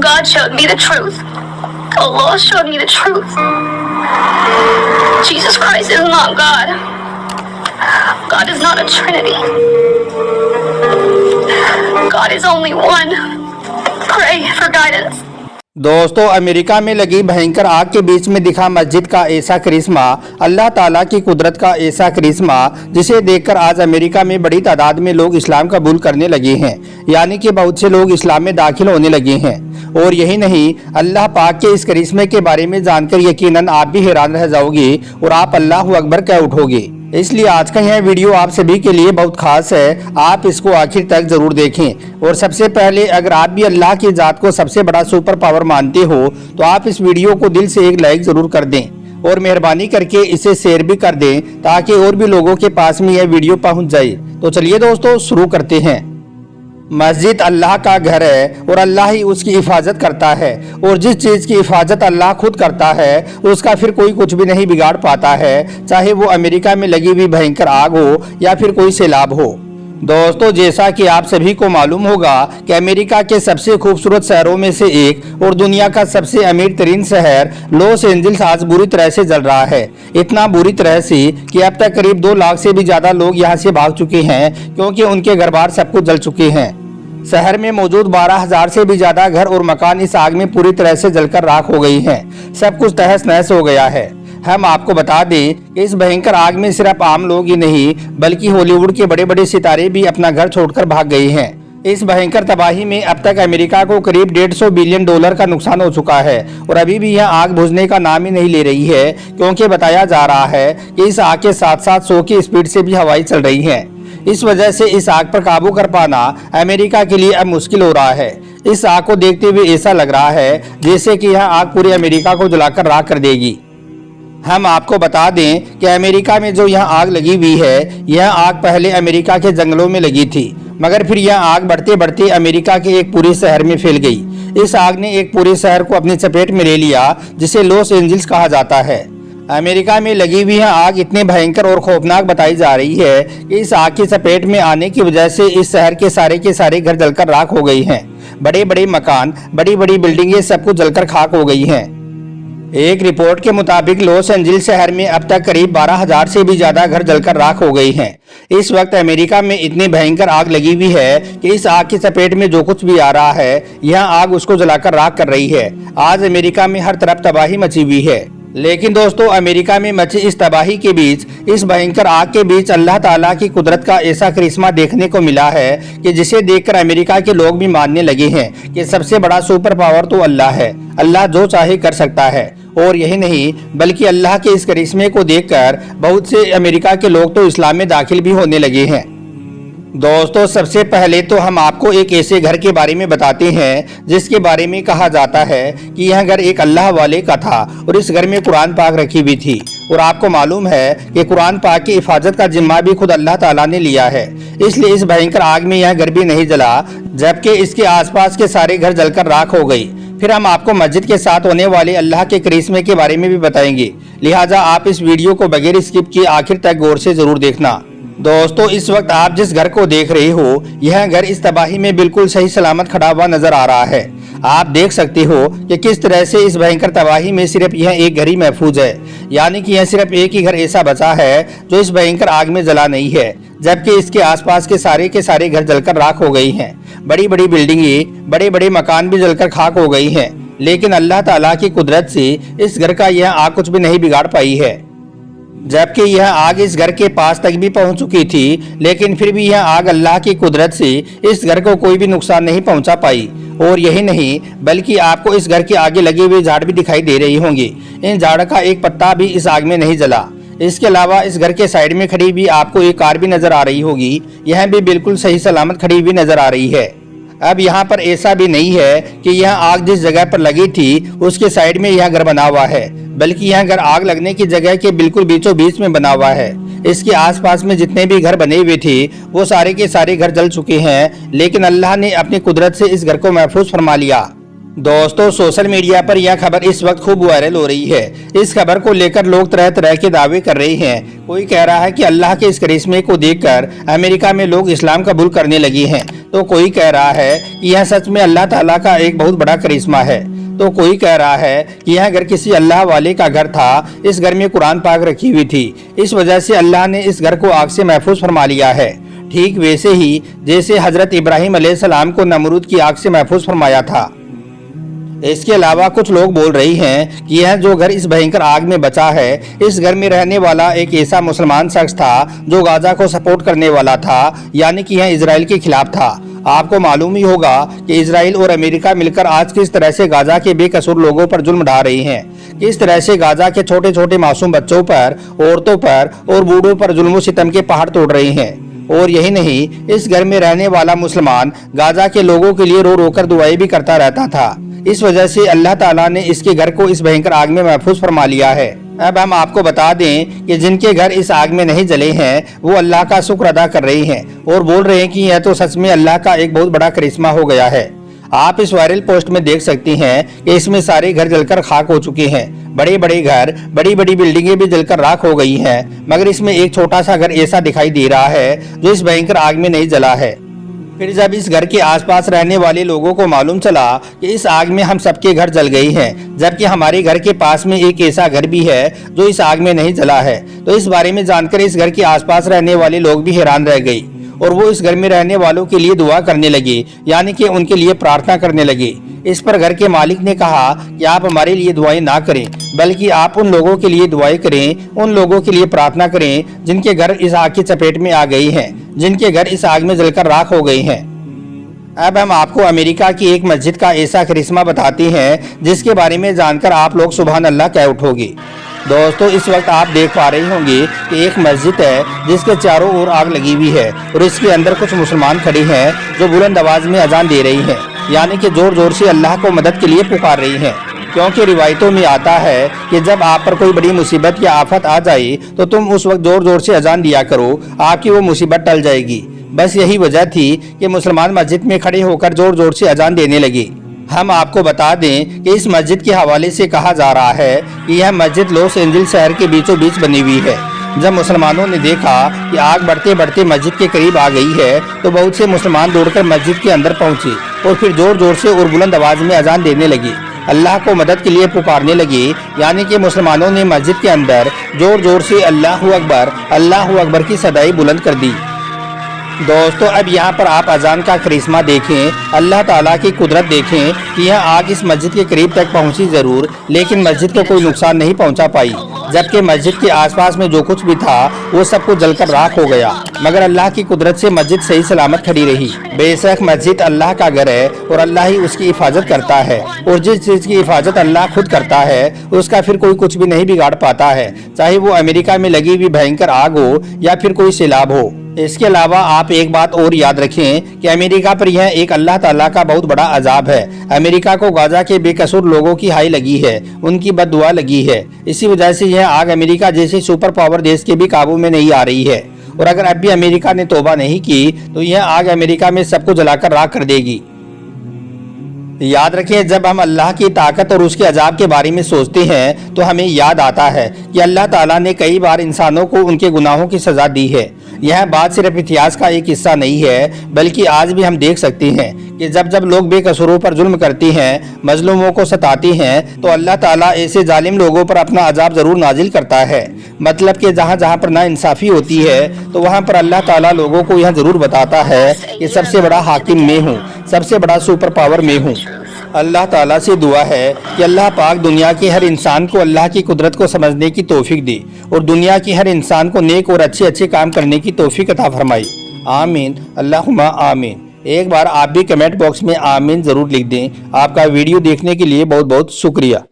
God showed me the truth. Allah showed me the truth. Jesus Christ is not God. God is not a Trinity. God is only one. Pray for guidance. दोस्तों, America में लगी भयंकर आग के बीच में दिखा मस्जिद का ऐसा करिश्मा, अल्लाह ताला की कुदरत का ऐसा करिश्मा, जिसे देखकर आज अमेरिका में बड़ी तादाद में लोग इस्लाम कबूल करने लगे हैं। यानी कि बहुत से लोग इस्लाम में दाखिल होने लगे हैं। और यही नहीं, अल्लाह पाक के इस करिश्मे के बारे में जानकर यकीनन आप भी हैरान रह जाओगे और आप अल्लाह अकबर कह उठोगे। इसलिए आज का यह वीडियो आप सभी के लिए बहुत खास है, आप इसको आखिर तक जरूर देखें। और सबसे पहले, अगर आप भी अल्लाह की जात को सबसे बड़ा सुपर पावर मानते हो तो आप इस वीडियो को दिल से एक लाइक जरूर कर दें और मेहरबानी करके इसे शेयर भी कर दें ताकि और भी लोगों के पास में यह वीडियो पहुंच जाए। तो चलिए दोस्तों, शुरू करते हैं। मस्जिद अल्लाह का घर है और अल्लाह ही उसकी हिफाजत करता है, और जिस चीज़ की हिफाजत अल्लाह खुद करता है उसका फिर कोई कुछ भी नहीं बिगाड़ पाता है, चाहे वो अमेरिका में लगी हुई भयंकर आग हो या फिर कोई सैलाब हो। दोस्तों, जैसा कि आप सभी को मालूम होगा कि अमेरिका के सबसे खूबसूरत शहरों में से एक और दुनिया का सबसे अमीर तरीन शहर लॉस एंजल्स आज बुरी तरह से जल रहा है। इतना बुरी तरह से कि अब तक करीब 2 लाख से भी ज्यादा लोग यहाँ से भाग चुके हैं, क्योंकि उनके घर बार सब कुछ जल चुके हैं। शहर में मौजूद 12,000 से भी ज्यादा घर और मकान इस आग में पूरी तरह से जलकर राख हो गई हैं। सब कुछ तहस नहस हो गया है। हम आपको बता दें कि इस भयंकर आग में सिर्फ आम लोग ही नहीं बल्कि हॉलीवुड के बड़े बड़े सितारे भी अपना घर छोड़कर भाग गए हैं। इस भयंकर तबाही में अब तक अमेरिका को करीब $150 बिलियन का नुकसान हो चुका है और अभी भी यह आग बुझने का नाम ही नहीं ले रही है, क्योंकि बताया जा रहा है कि इस आग के साथ साथ 100 की स्पीड से भी हवाएं चल रही हैं। इस वजह से इस आग पर काबू कर पाना अमेरिका के लिए अब मुश्किल हो रहा है। इस आग को देखते हुए ऐसा लग रहा है जैसे कि यह आग पूरे अमेरिका को जलाकर राख कर देगी। हम आपको बता दें कि अमेरिका में जो यह आग लगी हुई है, यह आग पहले अमेरिका के जंगलों में लगी थी, मगर फिर यह आग बढ़ते बढ़ते अमेरिका के एक पूरे शहर में फैल गई। इस आग ने एक पूरे शहर को अपनी चपेट में ले लिया, जिसे लॉस एंजल्स कहा जाता है। अमेरिका में लगी हुई यह आग इतनी भयंकर और खौफनाक बताई जा रही है कि इस आग की चपेट में आने की वजह से इस शहर के सारे घर जलकर राख हो गई हैं। बड़े बड़े मकान, बड़ी बड़ी बिल्डिंगें सब कुछ जलकर खाक हो गई हैं। एक रिपोर्ट के मुताबिक लॉस एंजल्स शहर में अब तक करीब 12,000 से भी ज्यादा घर जलकर राख हो गई हैं। इस वक्त अमेरिका में इतनी भयंकर आग लगी हुई है कि इस आग की चपेट में जो कुछ भी आ रहा है, यह आग उसको जलाकर राख कर रही है। आज अमेरिका में हर तरफ तबाही मची हुई है। लेकिन दोस्तों, अमेरिका में मची इस तबाही के बीच, इस भयंकर आग के बीच अल्लाह ताला की कुदरत का ऐसा करिश्मा देखने को मिला है कि जिसे देखकर अमेरिका के लोग भी मानने लगे हैं कि सबसे बड़ा सुपर पावर तो अल्लाह है। अल्लाह जो चाहे कर सकता है। और यही नहीं बल्कि अल्लाह के इस करिश्मे को देखकर बहुत से अमेरिका के लोग तो इस्लाम में दाखिल भी होने लगे हैं। दोस्तों, सबसे पहले तो हम आपको एक ऐसे घर के बारे में बताते हैं जिसके बारे में कहा जाता है कि यह घर एक अल्लाह वाले का था और इस घर में कुरान पाक रखी हुई थी। और आपको मालूम है कि कुरान पाक की हिफाजत का जिम्मा भी खुद अल्लाह ताला ने लिया है, इसलिए इस भयंकर आग में यह घर भी नहीं जला, जबकि इसके आसपास के सारे घर जलकर राख हो गई। फिर हम आपको मस्जिद के साथ होने वाले अल्लाह के करिश्मे के बारे में भी बताएंगे, लिहाजा आप इस वीडियो को बगैर स्किप किए आखिर तक गौर से जरूर देखना। दोस्तों, इस वक्त आप जिस घर को देख रहे हो, यह घर इस तबाही में बिल्कुल सही सलामत खड़ा हुआ नजर आ रहा है। आप देख सकते हो कि किस तरह से इस भयंकर तबाही में सिर्फ यह एक घर ही महफूज है, यानी कि यह सिर्फ एक ही घर ऐसा बचा है जो इस भयंकर आग में जला नहीं है, जबकि इसके आसपास के सारे घर जलकर राख हो गई हैं। बड़ी बड़ी बिल्डिंगें, बड़े बड़े मकान भी जलकर खाक हो गई हैं। लेकिन अल्लाह ताला की कुदरत से इस घर का यह आग कुछ भी नहीं बिगाड़ पाई है, जबकि यह आग इस घर के पास तक भी पहुंच चुकी थी, लेकिन फिर भी यह आग अल्लाह की कुदरत से इस घर को कोई भी नुकसान नहीं पहुंचा पाई। और यही नहीं बल्कि आपको इस घर के आगे लगे हुए झाड़ भी दिखाई दे रही होंगी। इन झाड़ का एक पत्ता भी इस आग में नहीं जला। इसके अलावा इस घर के साइड में खड़ी भी आपको एक कार भी नजर आ रही होगी, यह भी बिल्कुल सही सलामत खड़ी हुई नजर आ रही है। अब यहाँ पर ऐसा भी नहीं है कि यह आग जिस जगह पर लगी थी उसके साइड में यह घर बना हुआ है, बल्कि यह घर आग लगने की जगह के बिल्कुल बीचों बीच में बना हुआ है। इसके आसपास में जितने भी घर बने हुए थे वो सारे के सारे घर जल चुके हैं, लेकिन अल्लाह ने अपनी कुदरत से इस घर को महफूज फरमा लिया। दोस्तों सोशल मीडिया पर यह खबर इस वक्त खूब वायरल हो रही है। इस खबर को लेकर लोग तरह तरह के दावे कर रहे हैं। कोई कह रहा है कि अल्लाह के इस करिश्मे को देखकर अमेरिका में लोग इस्लाम कबूल करने लगे हैं, तो कोई कह रहा है कि यह सच में अल्लाह ताला का एक बहुत बड़ा करिश्मा है, तो कोई कह रहा है कि यह घर किसी अल्लाह वाले का घर था, इस घर में कुरान पाक रखी हुई थी, इस वजह से अल्लाह ने इस घर को आग से महफूज फरमा लिया है। ठीक वैसे ही जैसे हजरत इब्राहिम अलैहिस्सलाम को नमरूद की आग से महफूज फरमाया था। इसके अलावा कुछ लोग बोल रही हैं कि यह जो घर इस भयंकर आग में बचा है, इस घर में रहने वाला एक ऐसा मुसलमान शख्स था जो गाजा को सपोर्ट करने वाला था, यानी कि यह इजराइल के खिलाफ था। आपको मालूम ही होगा कि इजराइल और अमेरिका मिलकर आज किस तरह से गाजा के बेकसूर लोगों पर जुल्म ढा रही हैं, किस तरह से गाजा के छोटे छोटे मासूम बच्चों पर, औरतों पर और बूढ़ों पर जुल्म सितम के पहाड़ तोड़ रही हैं। और यही नहीं, इस घर में रहने वाला मुसलमान गाजा के लोगों के लिए रो रो कर दुआएं भी करता रहता था। इस वजह से अल्लाह ताला ने इसके घर को इस भयंकर आग में महफूज फरमा लिया है। अब हम आपको बता दें कि जिनके घर इस आग में नहीं जले हैं वो अल्लाह का शुक्र अदा कर रहे हैं और बोल रहे हैं कि यह तो सच में अल्लाह का एक बहुत बड़ा करिश्मा हो गया है। आप इस वायरल पोस्ट में देख सकती हैं कि इसमें सारे घर जलकर खाक हो चुके हैं। बड़े बड़े घर, बड़ी बड़ी बिल्डिंगें भी जलकर राख हो गई हैं, मगर इसमें एक छोटा सा घर ऐसा दिखाई दे रहा है जो इस भयंकर आग में नहीं जला है। फिर जब इस घर के आसपास रहने वाले लोगों को मालूम चला कि इस आग में हम सबके घर जल गए हैं, जबकि हमारे घर के पास में एक ऐसा घर भी है जो इस आग में नहीं जला है, तो इस बारे में जानकर इस घर के आसपास रहने वाले लोग भी हैरान रह गए और वो इस घर में रहने वालों के लिए दुआ करने लगे, यानी कि उनके लिए प्रार्थना करने लगे। इस पर घर के मालिक ने कहा कि आप हमारे लिए दुआएं ना करें, बल्कि आप उन लोगों के लिए दुआएं करें, उन लोगों के लिए प्रार्थना करें जिनके घर इस आग की चपेट में आ गई हैं, जिनके घर इस आग में जलकर राख हो गए हैं। अब हम आपको अमेरिका की एक मस्जिद का ऐसा करिश्मा बताते हैं जिसके बारे में जानकर आप लोग सुभान अल्लाह कह उठोगे। दोस्तों इस वक्त आप देख पा रहे होंगे कि एक मस्जिद है जिसके चारों ओर आग लगी हुई है और इसके अंदर कुछ मुसलमान खड़े हैं जो बुलंद आवाज में अजान दे रही हैं, यानी कि जोर जोर से अल्लाह को मदद के लिए पुकार रही हैं। क्योंकि रिवायतों में आता है कि जब आप पर कोई बड़ी मुसीबत या आफत आ जाए तो तुम उस वक्त जोर जोर से अजान दिया करो, आपकी वो मुसीबत टल जाएगी। बस यही वजह थी कि मुसलमान मस्जिद में खड़े होकर जोर जोर से अजान देने लगे। हम आपको बता दें कि इस मस्जिद के हवाले से कहा जा रहा है कि यह मस्जिद लॉस एंजिल्स शहर के बीचों बीच बनी हुई है। जब मुसलमानों ने देखा कि आग बढ़ते बढ़ते मस्जिद के करीब आ गई है तो बहुत से मुसलमान दौड़कर मस्जिद के अंदर पहुंचे और फिर जोर जोर से और बुलंद आवाज में अजान देने लगे, अल्लाह को मदद के लिए पुकारने लगे, यानी कि मुसलमानों ने मस्जिद के अंदर जोर जोर से अल्लाह अकबर की सदाई बुलंद कर दी। दोस्तों अब यहाँ पर आप अजान का करिश्मा देखें, अल्लाह ताला की कुदरत देखें कि यह आग इस मस्जिद के करीब तक पहुँची जरूर, लेकिन मस्जिद को कोई नुकसान नहीं पहुँचा पाई, जबकि मस्जिद के आसपास में जो कुछ भी था वो सब कुछ जलकर राख हो गया, मगर अल्लाह की कुदरत से मस्जिद सही सलामत खड़ी रही। बेशक मस्जिद अल्लाह का घर है और अल्लाह ही उसकी हिफाजत करता है, और जिस चीज़ की हिफाजत अल्लाह खुद करता है उसका फिर कोई कुछ भी नहीं बिगाड़ पाता है, चाहे वो अमेरिका में लगी हुई भयंकर आग हो या फिर कोई सैलाब हो। इसके अलावा आप एक बात और याद रखें कि अमेरिका पर यह एक अल्लाह ताला का बहुत बड़ा अजाब है। अमेरिका को गाजा के बेकसूर लोगों की हाई लगी है, उनकी बद्दुआ लगी है, इसी वजह से यह आग अमेरिका जैसे सुपर पावर देश के भी काबू में नहीं आ रही है, और अगर अब भी अमेरिका ने तौबा नहीं की तो यह आग अमेरिका में सबको जलाकर राख कर देगी। याद रखें, जब हम अल्लाह की ताकत और उसके अजाब के बारे में सोचते हैं तो हमें याद आता है कि अल्लाह ताला ने कई बार इंसानों को उनके गुनाहों की सजा दी है। यह बात सिर्फ इतिहास का एक हिस्सा नहीं है, बल्कि आज भी हम देख सकते हैं कि जब जब लोग बेकसूरों पर जुल्म करते हैं, मजलूमों को सताते हैं, तो अल्लाह ताला ऐसे जालिम लोगों पर अपना अजाब जरूर नाजिल करता है। मतलब कि जहाँ जहाँ पर नाइंसाफी होती है तो वहाँ पर अल्लाह ताला लोगों को यह जरूर बताता है कि सबसे बड़ा हाकिम मैं हूँ, सबसे बड़ा सुपर पावर मैं हूँ। अल्लाह ताला से दुआ है कि अल्लाह पाक दुनिया के हर इंसान को अल्लाह की कुदरत को समझने की तौफीक दे और दुनिया के हर इंसान को नेक और अच्छे अच्छे काम करने की तौफीक अता फरमाई। आमीन, अल्लाहुम्मा आमीन। एक बार आप भी कमेंट बॉक्स में आमीन ज़रूर लिख दें। आपका वीडियो देखने के लिए बहुत बहुत शुक्रिया।